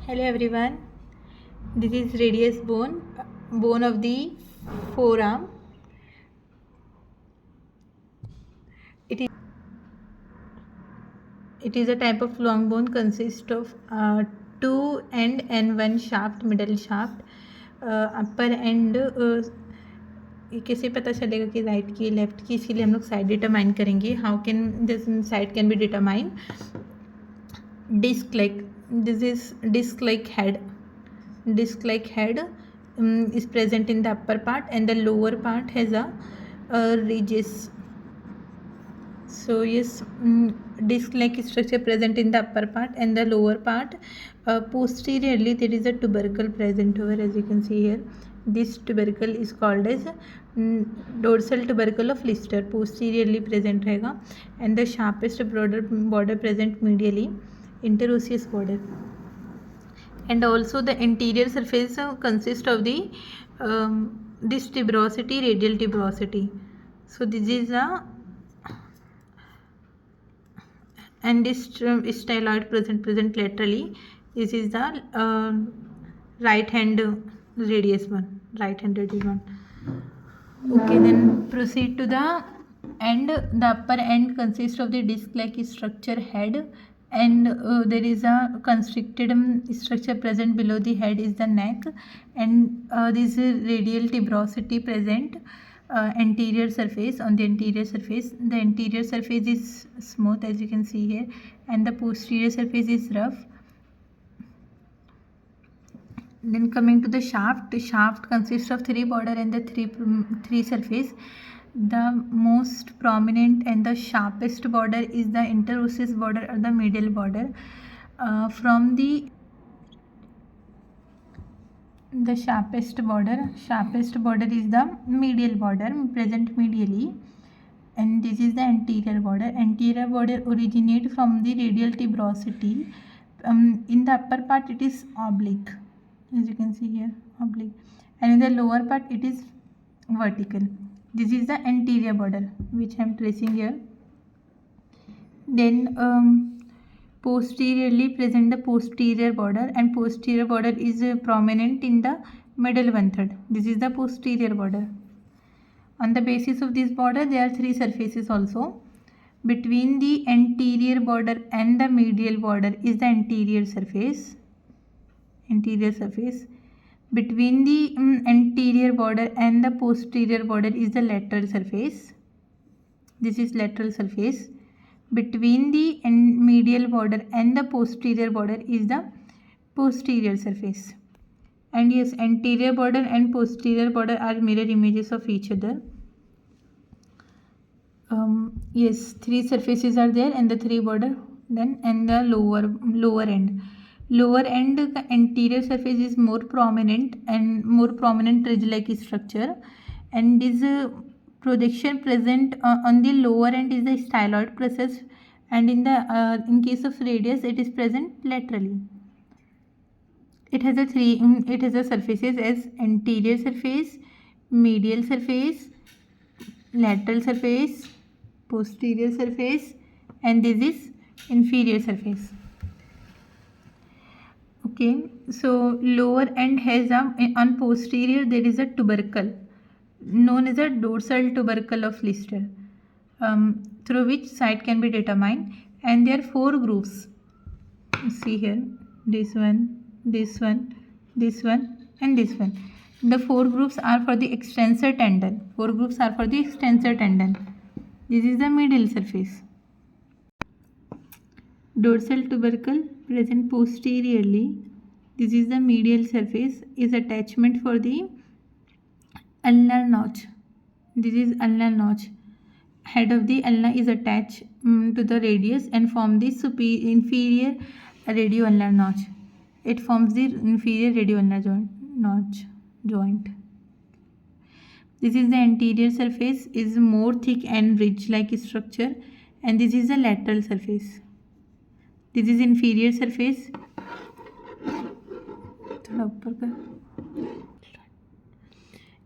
Hello everyone. This is radius bone of the forearm. It is a type of long bone consists of two end and one shaft, middle shaft. Upper end ये कैसे पता चलेगा कि right की left की, इसके लिए हम लोग साइड डिटरमाइन करेंगे. How can this side can be determine? Disc like, this is disc like head. Disc like head is present in the upper part, and the lower part has a ridges. So yes, disc like structure present in the upper part, and the lower part posteriorly there is a tubercle present over, as you can see here. This tubercle is called as dorsal tubercle of Lister. Posteriorly present रहेगा, and the sharpest border present medially, interosseous border. And also the anterior surface consists of the this tuberosity, radial tuberosity. So this is a, and this styloid present laterally. This is the right hand radius one. Okay, then proceed to the end. The upper end consists of the disc-like structure head, and there is a constricted structure present below the head is the neck, and this radial tuberosity present anterior surface. On the anterior surface, the anterior surface is smooth, as you can see here, and the posterior surface is rough. Then coming to the shaft, the shaft consists of three border and the three surface. The most prominent and the sharpest border is the interosseous border or the medial border. From the sharpest border is the medial border present medially, and this is the anterior border. Anterior border originate from the radial tuberosity. In the upper part it is oblique, as you can see here, oblique, and in the lower part it is vertical. This is the anterior border which I am tracing here. Then posteriorly present the posterior border, and posterior border is prominent in the middle one third. This is the posterior border. On the basis of this border there are three surfaces also. Between the anterior border and the medial border is the anterior surface. Between the anterior border and the posterior border is the lateral surface. This is lateral surface. Between the medial border and the posterior border is the posterior surface. And yes, anterior border and posterior border are mirror images of each other. Yes, three surfaces are there and the three border, then and the lower end. The anterior surface is more prominent ridge-like structure, and this projection present on the lower end is the styloid process, and in case of radius it is present laterally. It has a surfaces as anterior surface, medial surface, lateral surface, posterior surface, and this is inferior surface. Okay, so lower end has on posterior there is a tubercle known as a dorsal tubercle of Lister, through which site can be determined, and there are four grooves. See here, this one, and this one. The four grooves are for the extensor tendon. This is the medial surface. Dorsal tubercle present posteriorly. This is the medial surface, is attachment for the ulnar notch. This is ulnar notch. Head of the ulna is attached to the radius and form the inferior radioulnar notch. It forms the inferior radioulnar joint. This is the anterior surface, is more thick and ridge-like structure, and this is the lateral surface. This is inferior surface.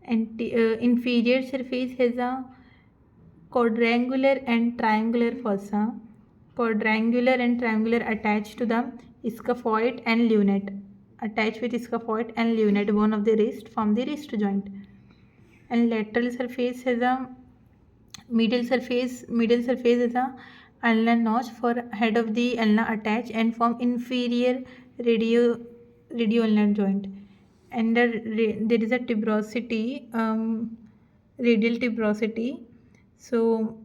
And inferior surface has a quadrangular and triangular fossa. Quadrangular and triangular attached to the scaphoid and lunate. attached with scaphoid and lunate bone of the wrist form the wrist joint. And lateral surface has a middle surface is a ulnar notch for head of the ulna attach and form inferior radioulnar joint. And there is a tuberosity, radial tuberosity. So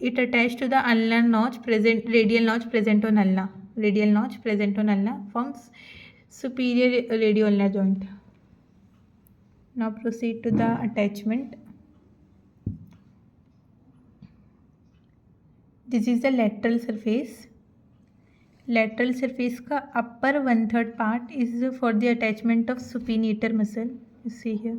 it attached to the ulnar notch present, radial notch present on ulna. Radial notch present on ulna forms superior radioulnar joint. Now proceed to the attachment. This is the lateral surface. Lateral surface का upper 1/3 part is for the attachment of supinator muscle. You see here.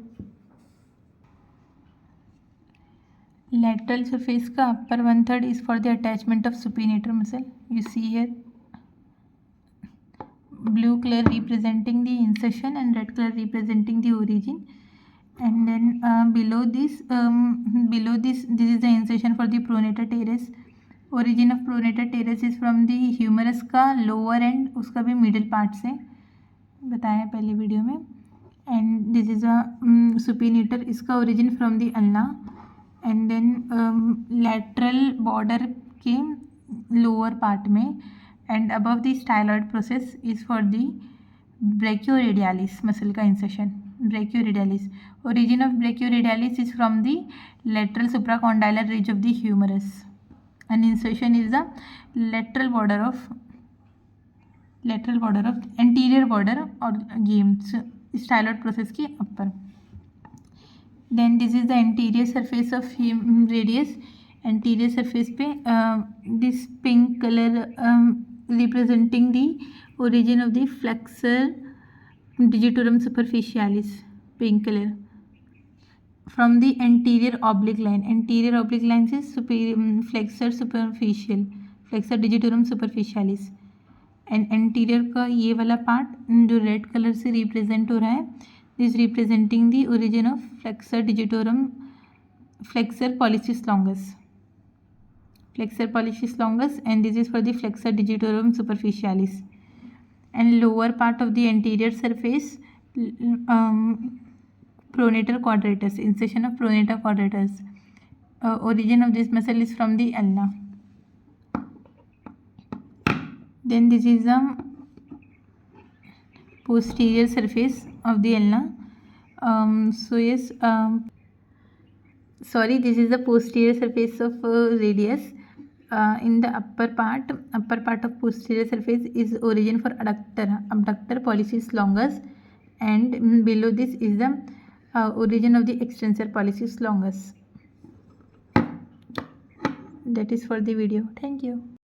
Lateral surface का upper 1/3 is for the attachment of supinator muscle. You see here. Blue color representing the insertion and red color representing the origin. And then below this, this is the insertion for the pronator teres. Origin of pronator teres is from the humerus का lower end, उसका भी middle part से बताया पहले video में. And this is a supinator, इसका origin from the ulna. And then lateral border के lower part में and above the styloid process is for the brachioradialis muscle का insertion. Brachioradialis, origin of brachioradialis is from the lateral supracondylar ridge of the humerus. And insertion is the lateral border of anterior border or games styloid process की upper. Then this is the anterior surface of radius. Anterior surface पे this pink color representing the origin of the flexor digitorum superficialis, pink color. From the anterior oblique line. Anterior oblique line is flexor superficial, flexor digitorum superficialis. And anterior का ये वाला part जो red colour से represent हो रहा है, this representing the origin of flexor digitorum, flexor pollicis longus, flexor pollicis longus, and this is for the flexor digitorum सुपरफिशियालिस. And lower part of the anterior surface pronator quadratus, insertion of pronator quadratus. Origin of this muscle is from the ulna. Then this is the posterior surface of the ulna. This is the posterior surface of radius. In the upper part of posterior surface is origin for abductor pollicis longus, and below this is the origin of the extensor pollicis longus. That is for the video. Thank you.